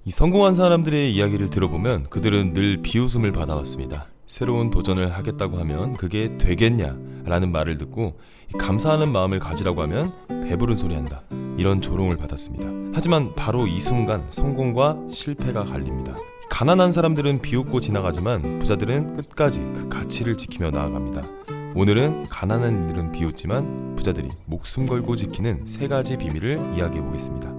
이 성공한 사람들의 이야기를 들어보면 그들은 늘 비웃음을 받아왔습니다. 새로운 도전을 하겠다고 하면 그게 되겠냐 라는 말을 듣고 감사하는 마음을 가지라고 하면 배부른 소리 한다, 이런 조롱을 받았습니다. 하지만 바로 이 순간 성공과 실패가 갈립니다. 가난한 사람들은 비웃고 지나가지만 부자들은 끝까지 그 가치를 지키며 나아갑니다. 오늘은 가난한 이들은 비웃지만 부자들이 목숨 걸고 지키는 3가지 비밀을 이야기해 보겠습니다.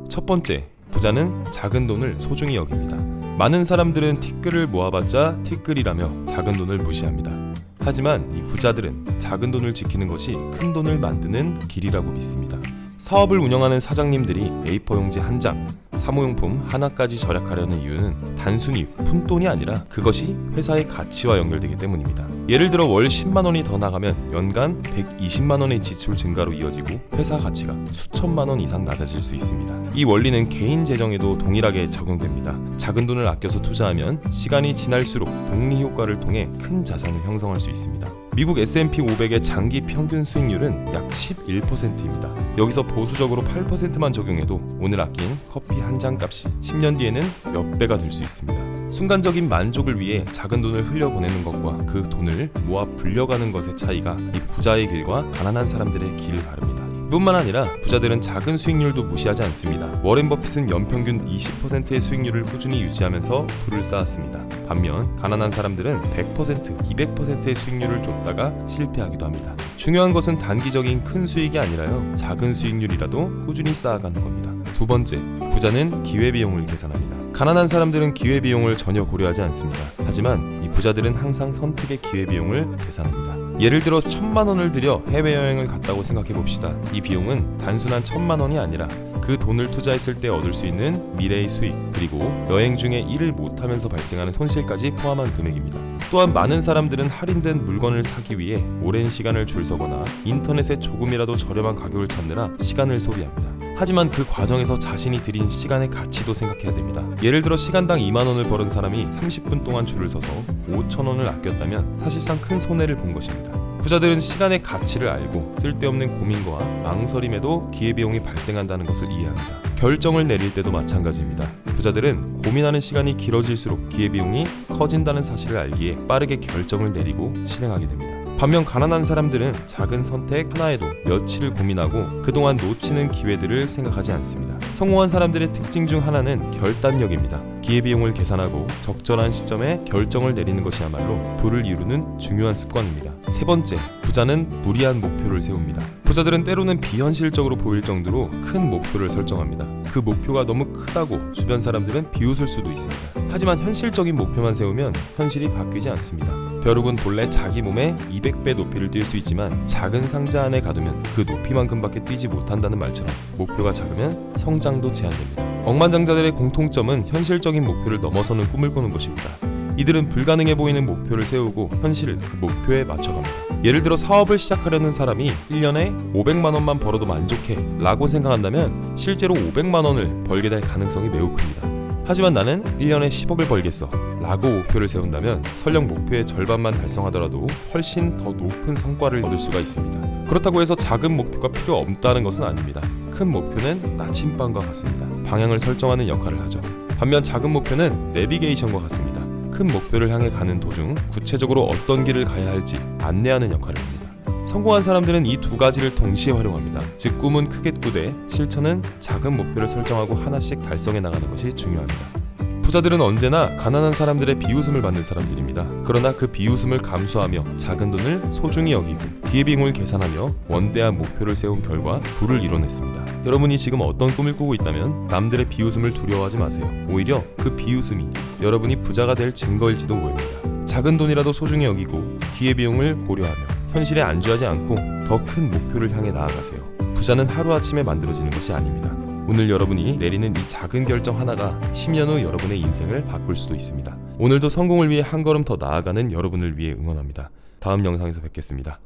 첫 번째, 부자는 작은 돈을 소중히 여깁니다. 많은 사람들은 티끌을 모아봤자 티끌이라며 작은 돈을 무시합니다. 하지만 이 부자들은 작은 돈을 지키는 것이 큰 돈을 만드는 길이라고 믿습니다. 사업을 운영하는 사장님들이 A4 용지 한 장, 사무용품 하나까지 절약하려는 이유는 단순히 푼돈이 아니라 그것이 회사의 가치와 연결되기 때문입니다. 예를 들어 월 10만 원이 더 나가면 연간 120만 원의 지출 증가로 이어지고 회사 가치가 수천만 원 이상 낮아질 수 있습니다. 이 원리는 개인 재정에도 동일하게 적용됩니다. 작은 돈을 아껴서 투자하면 시간이 지날수록 복리 효과를 통해 큰 자산을 형성할 수 있습니다. 미국 S&P 500의 장기 평균 수익률은 약 11%입니다. 여기서 보수적으로 8%만 적용해도 오늘 아낀 커피 한 잔 값이 10년 뒤에는 몇 배가 될 수 있습니다. 순간적인 만족을 위해 작은 돈을 흘려보내는 것과 그 돈을 모아 불려가는 것의 차이가 이 부자의 길과 가난한 사람들의 길을 가릅니다. 뿐만 아니라 부자들은 작은 수익률도 무시하지 않습니다. 워렌 버핏은 연평균 20%의 수익률을 꾸준히 유지하면서 부를 쌓았습니다. 반면 가난한 사람들은 100%, 200%의 수익률을 줬다가 실패하기도 합니다. 중요한 것은 단기적인 큰 수익이 아니라요, 작은 수익률이라도 꾸준히 쌓아가는 겁니다. 두 번째, 부자는 기회비용을 계산합니다. 가난한 사람들은 기회비용을 전혀 고려하지 않습니다. 하지만 이 부자들은 항상 선택의 기회비용을 계산합니다. 예를 들어 1,000만 원을 들여 해외여행을 갔다고 생각해 봅시다. 이 비용은 단순한 1,000만 원이 아니라 그 돈을 투자했을 때 얻을 수 있는 미래의 수익, 그리고 여행 중에 일을 못하면서 발생하는 손실까지 포함한 금액입니다. 또한 많은 사람들은 할인된 물건을 사기 위해 오랜 시간을 줄 서거나 인터넷에 조금이라도 저렴한 가격을 찾느라 시간을 소비합니다. 하지만 그 과정에서 자신이 들인 시간의 가치도 생각해야 됩니다. 예를 들어 시간당 2만 원을 벌은 사람이 30분 동안 줄을 서서 5천 원을 아꼈다면 사실상 큰 손해를 본 것입니다. 부자들은 시간의 가치를 알고 쓸데없는 고민과 망설임에도 기회비용이 발생한다는 것을 이해합니다. 결정을 내릴 때도 마찬가지입니다. 부자들은 고민하는 시간이 길어질수록 기회비용이 커진다는 사실을 알기에 빠르게 결정을 내리고 실행하게 됩니다. 반면 가난한 사람들은 작은 선택 하나에도 며칠을 고민하고 그동안 놓치는 기회들을 생각하지 않습니다. 성공한 사람들의 특징 중 하나는 결단력입니다. 기회비용을 계산하고 적절한 시점에 결정을 내리는 것이야말로 부를 이루는 중요한 습관입니다. 세 번째, 부자는 무리한 목표를 세웁니다. 부자들은 때로는 비현실적으로 보일 정도로 큰 목표를 설정합니다. 그 목표가 너무 크다고 주변 사람들은 비웃을 수도 있습니다. 하지만 현실적인 목표만 세우면 현실이 바뀌지 않습니다. 벼룩은 본래 자기 몸에 200배 높이를 뛸 수 있지만 작은 상자 안에 가두면 그 높이만큼밖에 뛰지 못한다는 말처럼 목표가 작으면 성장도 제한됩니다. 억만장자들의 공통점은 현실적인 목표를 넘어서는 꿈을 꾸는 것입니다. 이들은 불가능해 보이는 목표를 세우고 현실을 그 목표에 맞춰갑니다. 예를 들어 사업을 시작하려는 사람이 1년에 500만 원만 벌어도 만족해 라고 생각한다면 실제로 500만 원을 벌게 될 가능성이 매우 큽니다. 하지만 나는 1년에 10억을 벌겠어 라고 목표를 세운다면 설령 목표의 절반만 달성하더라도 훨씬 더 높은 성과를 얻을 수가 있습니다. 그렇다고 해서 작은 목표가 필요 없다는 것은 아닙니다. 큰 목표는 나침반과 같습니다. 방향을 설정하는 역할을 하죠. 반면 작은 목표는 내비게이션과 같습니다. 큰 목표를 향해 가는 도중 구체적으로 어떤 길을 가야 할지 안내하는 역할을 합니다. 성공한 사람들은 이 두 가지를 동시에 활용합니다. 즉 꿈은 크게 꾸되 실천은 작은 목표를 설정하고 하나씩 달성해 나가는 것이 중요합니다. 부자들은 언제나 가난한 사람들의 비웃음을 받는 사람들입니다. 그러나 그 비웃음을 감수하며 작은 돈을 소중히 여기고 기회비용을 계산하며 원대한 목표를 세운 결과 부를 이뤄냈습니다. 여러분이 지금 어떤 꿈을 꾸고 있다면 남들의 비웃음을 두려워하지 마세요. 오히려 그 비웃음이 여러분이 부자가 될 증거일지도 모릅니다. 작은 돈이라도 소중히 여기고 기회비용을 고려하며 현실에 안주하지 않고 더 큰 목표를 향해 나아가세요. 부자는 하루아침에 만들어지는 것이 아닙니다. 오늘 여러분이 내리는 이 작은 결정 하나가 10년 후 여러분의 인생을 바꿀 수도 있습니다. 오늘도 성공을 위해 한 걸음 더 나아가는 여러분을 위해 응원합니다. 다음 영상에서 뵙겠습니다.